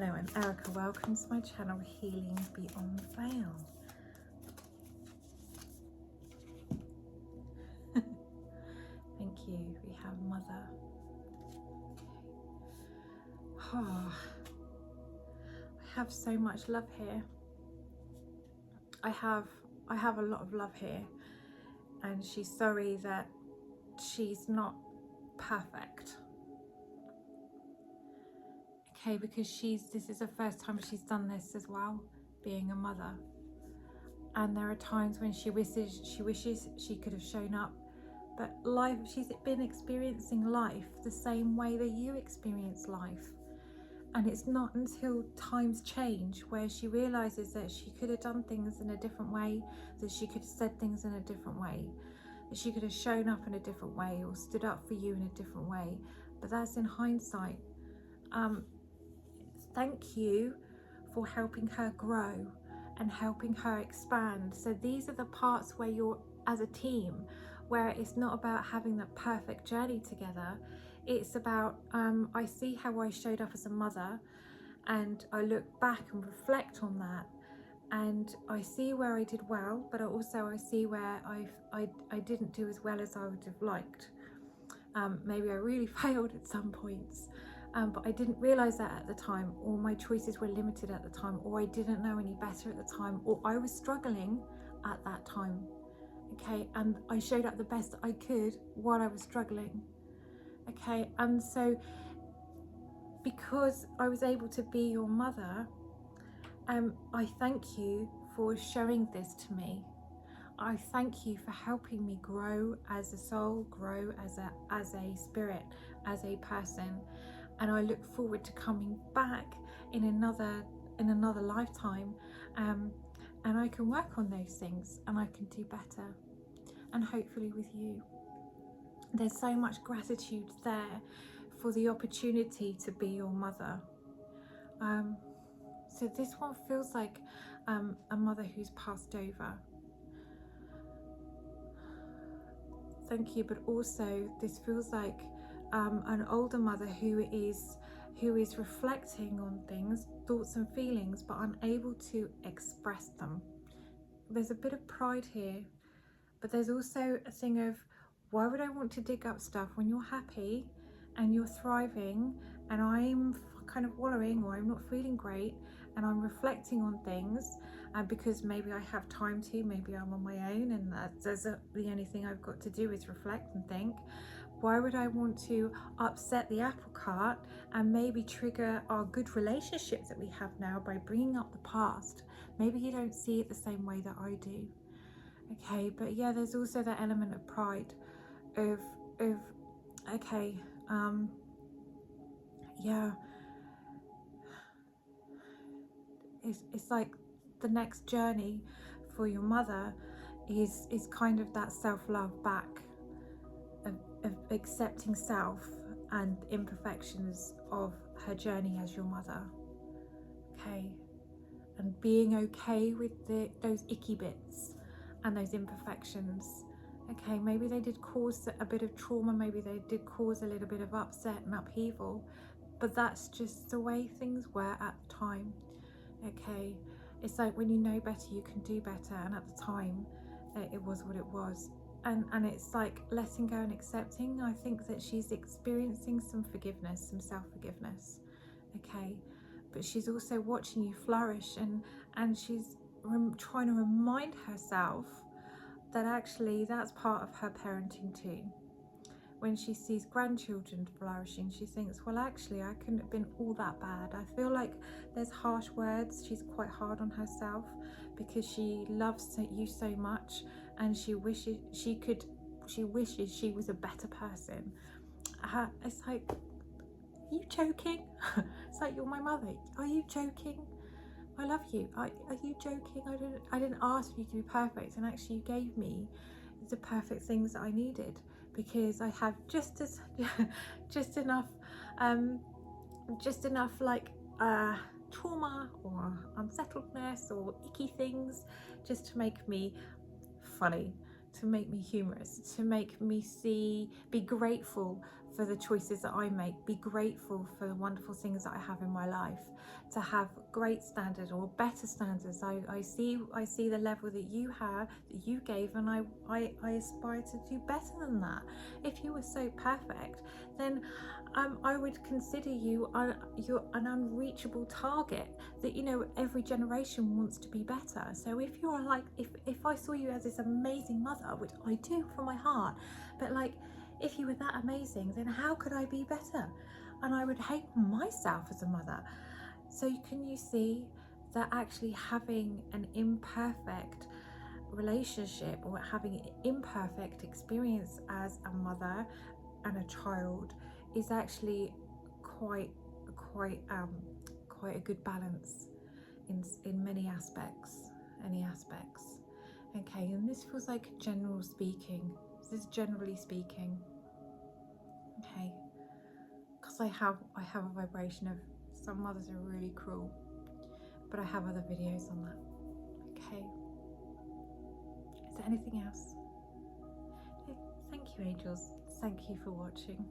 Hello, I'm Erica. Welcome to my channel, Healing Beyond Veil. Thank you. We have Mother. Oh, I have so much love here. I have a lot of love here, and she's sorry that she's not perfect. Okay, because this is the first time she's done this as well, being a mother. And there are times when she wishes she could have shown up, but she's been experiencing life the same way that you experience life. And it's not until times change where she realizes that she could have done things in a different way, that she could have said things in a different way, that she could have shown up in a different way or stood up for you in a different way. But that's in hindsight. Thank you for helping her grow and helping her expand. So these are the parts where you're as a team, where it's not about having the perfect journey together. It's about, I see how I showed up as a mother, and I look back and reflect on that, and I see where I did well, but I see where I didn't do as well as I would have liked. Maybe I really failed at some points, but I didn't realize that at the time, or my choices were limited at the time, or I didn't know any better at the time, or I was struggling at that time. Okay, and I showed up the best I could while I was struggling. Okay, and so because I was able to be your mother, I thank you for showing this to me. I thank you for helping me grow as a soul, grow as a spirit, as a person, and I look forward to coming back in another lifetime, and I can work on those things and I can do better, and hopefully with you. There's so much gratitude there for the opportunity to be your mother. So this one feels like a mother who's passed over. Thank you, but also this feels like an older mother who is reflecting on things, thoughts and feelings, but unable to express them. There's a bit of pride here, but there's also a thing of, why would I want to dig up stuff when you're happy and you're thriving and I'm kind of wallowing, or I'm not feeling great and I'm reflecting on things, because maybe I have time to, maybe I'm on my own and the only thing I've got to do is reflect and think. Why would I want to upset the apple cart and maybe trigger our good relationship that we have now by bringing up the past? Maybe you don't see it the same way that I do. Okay, but yeah, there's also that element of pride of okay, yeah, it's like the next journey for your mother is kind of that self-love back, of accepting self and imperfections of her journey as your mother. Okay, and being okay with those icky bits and those imperfections. Okay, maybe they did cause a bit of trauma, maybe they did cause a little bit of upset and upheaval, but that's just the way things were at the time. Okay, it's like when you know better you can do better, and at the time it was what it was, and it's like letting go and accepting. I think that she's experiencing some forgiveness, some self-forgiveness. Okay, but she's also watching you flourish, and she's trying to remind herself that actually that's part of her parenting too. When she sees grandchildren flourishing, she thinks, well, actually, I couldn't have been all that bad. I feel like there's harsh words. She's quite hard on herself because she loves you so much, and she wishes she was a better person. It's like, are you joking? It's like, you're my mother. Are you joking? I love you. Are you joking? I didn't ask you to be perfect, and actually you gave me the perfect things that I needed, because I have just enough like trauma or unsettledness or icky things just to make me funny, to make me humorous, to make me be grateful for the choices that I make, be grateful for the wonderful things that I have in my life, to have great standards or better standards. I see the level that you have, that you gave, and I aspire to do better than that. If you were so perfect, then I would consider you you're an unreachable target, that, you know, every generation wants to be better. So if you're like, if I saw you as this amazing mother, which I do from my heart, but like, if you were that amazing, then how could I be better? And I would hate myself as a mother. So can you see that actually having an imperfect relationship, or having an imperfect experience as a mother and a child, is actually quite a good balance in many aspects, any aspects. Okay, and this feels like general speaking. This is generally speaking. Okay, because I have a vibration of some mothers are really cruel, but I have other videos on that. Okay, is there anything else? Thank you, angels. Thank you for watching.